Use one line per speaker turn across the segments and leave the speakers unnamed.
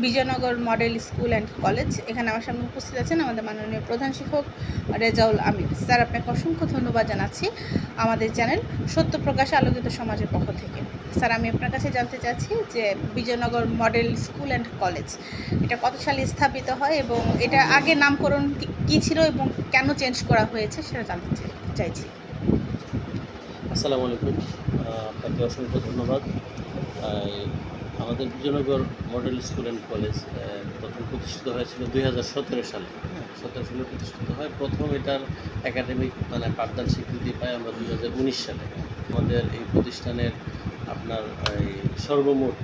Bijoynagar model school and college. এখানে আমার সামনে উপস্থিত আছেন আমাদের মাননীয় প্রধান শিক্ষক রেজাউল আমিন স্যার। আপনাকে অসংখ্য ধন্যবাদ জানাচ্ছি আমাদের চ্যানেল সত্যপ্রকাশ আলোকিত সমাজের পক্ষ থেকে। স্যার, আমি আপনার কাছে জানতে চাচ্ছি যে Bijoynagar model school and college এটা কত সালে স্থাপিত হয় এবং এটা আগে নামকরণ কী ছিল এবং কেন চেঞ্জ করা হয়েছে সেটা জানতে চাইছি।
আসসালামু আলাইকুম, আপনাকে অসংখ্য ধন্যবাদ। আমাদের Bijoynagar model school and college প্রথম প্রতিষ্ঠিত হয়েছিল 2017 সালে। 17 সালে প্রতিষ্ঠিত হয়। প্রথম এটার একাডেমিক পাঠদান স্বীকৃতি পাই আমরা 2019 সালে। আমাদের এই প্রতিষ্ঠানের আপনার সর্বমোট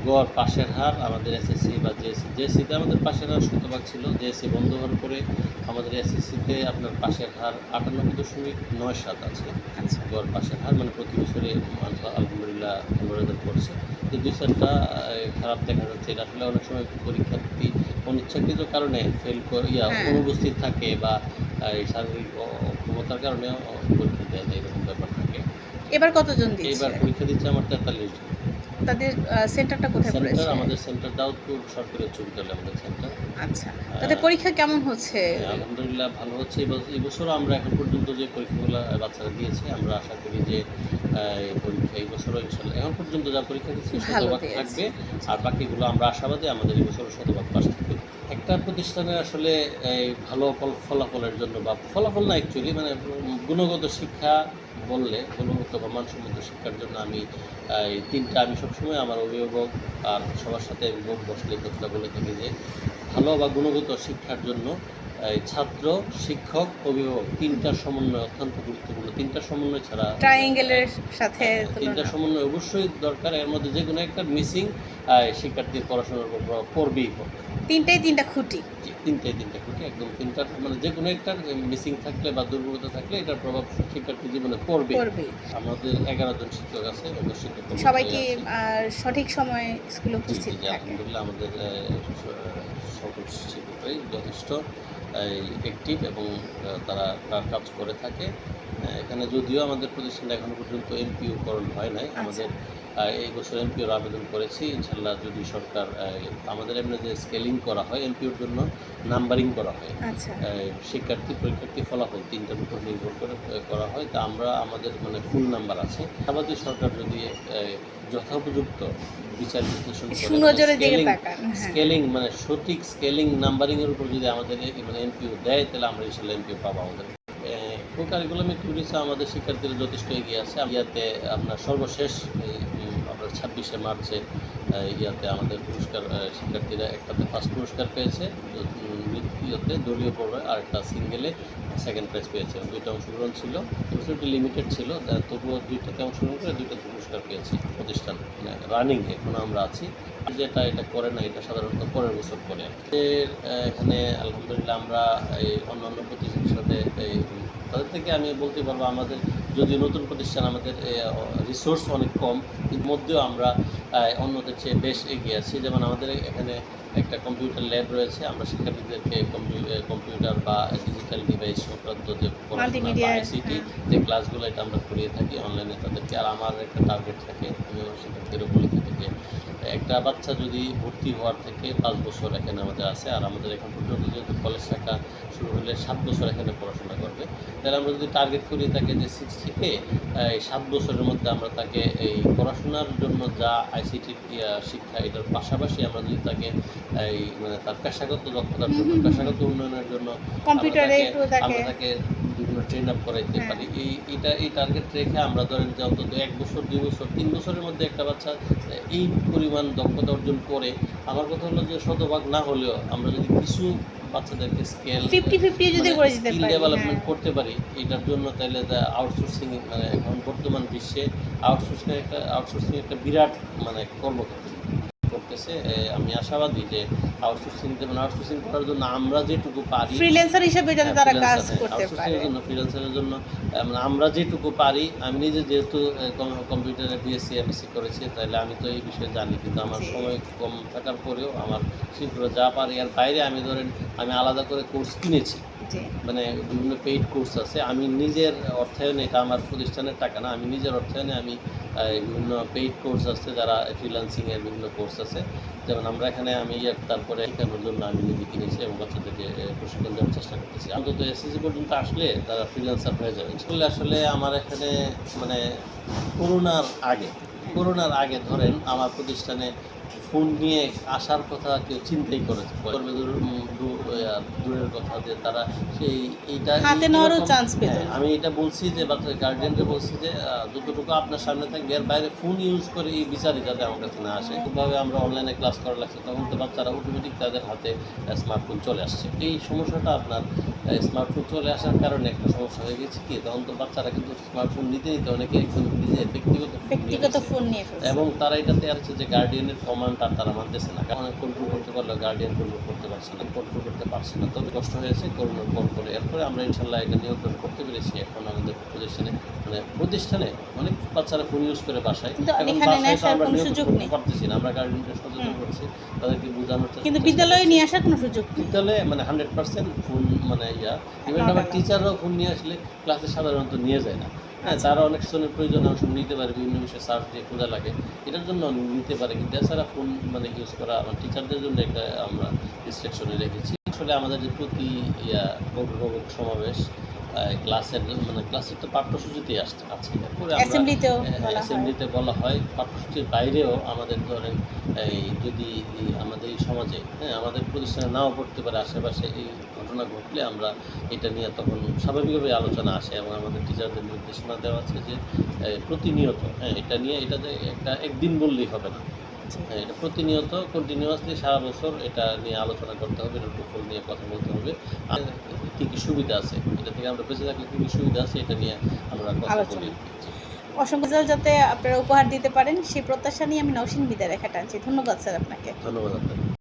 গড় পাশের হার আমাদের এসএসসি বা জেএসসিতে আমাদের পাশের হার 100% ছিল। জেএসসি বন্ধ হওয়ার পরে আমাদের এসএসসিতে আপনার পাশের হার 98.97 আছে। গড় পাশের হার প্রতি বছরে আলহামদুলিল্লাহ ভালো রেজাল্ট করছে। তো 2-4টা খারাপ দেখা যাচ্ছে। এটা আসলে অনেক সময় পরীক্ষার্থী অনিচ্ছাকৃত কারণে অনুপস্থিত থাকে বা শারীরিক অক্ষমতার কারণে পরীক্ষা দেওয়া যায়, এরকম ব্যাপার থাকে।
এবার কতজন দিচ্ছে?
এবার পরীক্ষা দিচ্ছে আমার 43 জন।
তাদের সেন্টারটা কোথায় পড়েছে?
আমাদের সেন্টার দাউদপুর সরকারি উচ্চ বিদ্যালয় আমাদের সেন্টার।
আচ্ছা, তাদের পরীক্ষা কেমন হচ্ছে?
আলহামদুলিল্লাহ ভালো হচ্ছে। এই বছরও আমরা এখন পর্যন্ত যে পরীক্ষাগুলো বাচ্চারা দিয়েছে, আমরা আশা করি যে পরীক্ষা এই বছরও ইনশাআল্লাহ এখন পর্যন্ত যা পরীক্ষা দিচ্ছে শতভাগ থাকবে, আর বাকিগুলো আমরা আশাবাদী আমাদের এই বছরও শতভাগ পাস থাকবে। একটা প্রতিষ্ঠানের আসলে ভালো ফলাফলের জন্য বা ফলাফল না অ্যাকচুয়ালি গুণগত শিক্ষা বললে গুণগত বা মানসম্মত শিক্ষার জন্য আমি আমি সবসময় আমার অভিভাবক আর সবার সাথে বসলে কথাটা বলে থাকি যে ভালো বা গুণগত শিক্ষার জন্য ছাত্র, শিক্ষক, অভিভাবক তিনটার সমন্বয় অত্যন্ত গুরুত্বপূর্ণ। তিনটার সমন্বয় ছাড়া
ট্রায়াঙ্গেলের সাথে
তিনটার সমন্বয় অবশ্যই দরকার। এর মধ্যে যে কোনো একটা মিসিং শিক্ষার্থীর পড়াশোনার উপর প্রভাব পড়বেই পড়বে।
তিনটা খুঁটি
একদম তিনটার যে কোনো একটা মিসিং থাকলে বা দুর্বলতা থাকলে এটার প্রভাব শিক্ষার্থীর জীবনে পড়বে। আমাদের 11 জন শিক্ষক আছে।
সবাই কি সঠিক সময়ে স্কুলে উপস্থিত থাকে?
আলহামদুলিল্লাহ আমাদের সকল শিক্ষকরাই যথেষ্ট অ্যাক্টিভ এবং তারা কাজ করে থাকে। এখানে যদিও আমাদের প্রতিষ্ঠানটা এখনো পর্যন্ত এমপিওকরণ হয় নাই। আমাদের এই বছর এমপিওর আবেদন করেছি। ইনশাল্লাহ যদি সরকার আমাদের এমনি যে স্কেলিং করা হয় এমপিওর জন্য নাম্বারিং করা হয়, পরীক্ষার্থী ফলাফল 3টার উপর নির্ভর করে করা হয়। তা আমরা আমাদের ফুল নাম্বার আছে। আমাদের সরকার যদি যথোপযুক্ত বিচার বিশ্লেষণ স্কেলিং সঠিক স্কেলিং নাম্বারিংয়ের উপর যদি আমাদের এমপিও দেয়, তাহলে আমরা ইনশাল্লাহ এমপিও পাবো। আমাদের কারিকুলামে ট্যুরিজম আমাদের শিক্ষার্থীরা যথেষ্ট এগিয়ে আছে। ইয়াতে আপনার সর্বশেষ আপনার 26শে মার্চে ইয়াতে আমাদের পুরস্কার শিক্ষার্থীরা একটাতে ফার্স্ট পুরস্কার পেয়েছে, দ্বিতীয়তে দলীয় পর্যায়ে, আর একটা সিঙ্গেলে সেকেন্ড প্রাইজ পেয়েছে। 2টা অংশগ্রহণ ছিল। এবছরটি লিমিটেড ছিল, তবুও 2টাতে অংশগ্রহণ করে 2টাতে পুরস্কার পেয়েছে প্রতিষ্ঠান। রানিং এখনও আমরা আছি। এটা করে না, এটা সাধারণত পরের বছর করে। এখানে আলহামদুলিল্লাহ আমরা এই অন্যান্য প্রতিষ্ঠানের সাথে তাদের থেকে আমি বলতে পারবো আমাদের যদিও নতুন প্রতিষ্ঠান, আমাদের রিসোর্স অনেক কম, এর মধ্যেও আমরা অন্যদের চেয়ে বেশ এগিয়ে আছি। যেমন আমাদের এখানে একটা কম্পিউটার ল্যাব রয়েছে। আমরা শিক্ষার্থীদেরকে কম্পিউটার বা ডিজিটাল ডিভাইস সংক্রান্ত যে আইসিটি যে ক্লাসগুলো এটা আমরা করিয়ে থাকি অনলাইনে তাদেরকে। আর আমার একটা টার্গেট থাকে, আমিও শিক্ষার্থীরা বলে থাকি যে একটা বাচ্চা যদি ভর্তি হওয়ার থেকে 5 বছর এখানে আমাদের আছে, আর আমাদের এখন পর্যন্ত যেহেতু কলেজ শাখা শুরু হলে 7 বছর এখানে পড়াশোনা করবে, তাহলে আমরা যদি টার্গেট করি তাকে যে 6 থেকে 7 বছরের মধ্যে আমরা তাকে এই পড়াশোনার জন্য যা আইসিটি শিক্ষা এটার পাশাপাশি আমরা যদি তাকে তার পেশাগত দক্ষতার জন্য পেশাগত উন্নয়নের জন্য আমরা তাকে বিভিন্ন ট্রেন আপ করাইতে পারি। এই টার্গেট রেখে আমরা ধরেন যে অন্তত 1 বছর, 2 বছর, 3 বছরের মধ্যে একটা বাচ্চা এই পরিমাণ দক্ষতা অর্জন করে। আমার কথা হলো যে শতভাগ না হলেও আমরা যদি কিছু বাচ্চাদেরকে স্কিল ডেভেলপমেন্ট করতে পারি এটার জন্য, তাহলে আউটসোর্সিং এখন বর্তমান বিশ্বে আউটসোর্সিং একটা বিরাট কর্মক্ষেত্র করতেছে। আমি আশাবাদী যে আউটসোর্সিং করার জন্য আমরা যেটুকু পারি,
ফ্রিল্যান্সার হিসেবে যাতে তারা কাজ করতে পারে,
ফ্রিল্যান্সারের জন্য আমরা যেটুকু পারি। আমি নিজে যেহেতু কম্পিউটারে বিএসসি এমএসসি করেছি, তাহলে আমি তো এই বিষয়ে জানি, কিন্তু আমার সময় কম থাকার পরেও আমার শিক্ষকরা যা পারি আর বাইরে আমি আলাদা করে কোর্স কিনেছি। বিভিন্ন পেইড কোর্স আছে। আমি নিজের অর্থায়নে, এটা আমার প্রতিষ্ঠানের টাকা না, আমি নিজের অর্থায়নে আমি বিভিন্ন পেইড কোর্স আছে, যারা ফ্রিল্যান্সিংয়ের বিভিন্ন কোর্স আছে। যেমন আমরা এখানে তারপরে শেখানোর জন্য আমি নিজে কিনেছি এবং বাচ্চাদেরকে প্রশিক্ষণ দেওয়ার চেষ্টা করতেছি। অন্তত এসএসসি পর্যন্ত আসলে তারা ফ্রিল্যান্সার হয়ে যাবে। আসলে আমার এখানে মানে করোনার আগে ধরেন আমার প্রতিষ্ঠানে ফোন নিয়ে আসার কথা কেউ চিন্তাই করেছে। দূরের কথা যে তারা সেই
হাতে নেওয়ারও চান্স পেত না।
আমি এটা বলছি যে বাচ্চার গার্ডিয়ানকে বলছি যে যতটুকু আপনার সামনে থাকবে এর বাইরে ফোন ইউজ করে এই বিচারই যাতে আমার কাছে না আসে। খুবভাবে আমরা অনলাইনে ক্লাস করা লাগছে, তখন তো বাচ্চারা অটোমেটিক তাদের হাতে স্মার্টফোন চলে আসছে। এই সমস্যাটা আপনার স্মার্টফোন চলে আসার কারণে একটা সমস্যা হয়ে গেছে কি, তখন তো বাচ্চারা কিন্তু স্মার্টফোন নিতে অনেকে একদম নিজের
ব্যক্তিগত ফোন নিয়ে ফেলছে
এবং তারা এটাতে আছে যে গার্ডিয়ানের কমান্ড আর তারা মানতেছে না, কারণ কন্ট্রোল করতে পারলে গার্ডিয়ান কন্ট্রোল করতে পারছে না, তবে কষ্ট হয়েছে করোনার পর করে। এরপরে আমরা ইনশাল্লাহ এটা নিয়ন্ত্রণ করতে পেরেছি। এখন আমাদের প্রতিষ্ঠানে অনেক বাচ্চারা ফোন ইউজ করে বাসায়, এখন বাসায় তো আমরা নিয়ন্ত্রণ করতে পারতেছি না। আমরা গার্ডিয়ানকে সচেতন করছি, তাদেরকে বোঝানোর চেষ্টা,
কিন্তু বিদ্যালয়ে নিয়ে আসার কোনো সুযোগ নেই।
বিদ্যালয়ে 100% ফোন ইভেন আবার টিচাররাও ফোন নিয়ে আসলে ক্লাসে সাধারণত নিয়ে যায় না। হ্যাঁ, তারা অনেক জনের প্রয়োজনে অংশ নিতে পারে, বিভিন্ন বিষয়ে সার্চ দিয়ে খোঁজা লাগে, এটার জন্য নিতে পারে, কিন্তু এছাড়া ফোন ইউজ করা আমার টিচারদের জন্য একটা আমরা রিস্ট্রিকশনে রেখেছি। আসলে আমাদের যে প্রতি অভিভাবক সমাবেশ ক্লাসের তো পাঠ্যসূচিতেই আছে। এরপরে অ্যাসেম্বলিতে বলা হয়, পাঠ্যসূচির বাইরেও আমাদের ধরেন যদি আমাদের এই সমাজে আমাদের প্রতিষ্ঠানে নাও পড়তে পারে, আশেপাশে এই ঘটনা ঘটলে আমরা এটা নিয়ে তখন স্বাভাবিকভাবে আলোচনা আসে এবং আমাদের টিচারদের নির্দেশনা দেওয়া আছে যে প্রতিনিয়ত এটা নিয়ে এটাতে একদিন বললেই হবে না, এটা প্রতিনিয়ত কন্টিনিউয়াসলি সারা বছর এটা নিয়ে আলোচনা করতে হবে, এটার কুফল নিয়ে কথা বলতে হবে, আর কী কী সুবিধা আছে, এটা থেকে আমরা বেঁচে থাকলে কী কী সুবিধা আছে এটা নিয়ে আমরা কথা বলি।
অসংখ্য যাতে আপনারা উপহার দিতে পারেন সেই প্রত্যাশা নিয়ে আমি নওশীন বিদায় রেখা টানছি। ধন্যবাদ স্যার আপনাকে।
ধন্যবাদ আপনাকে।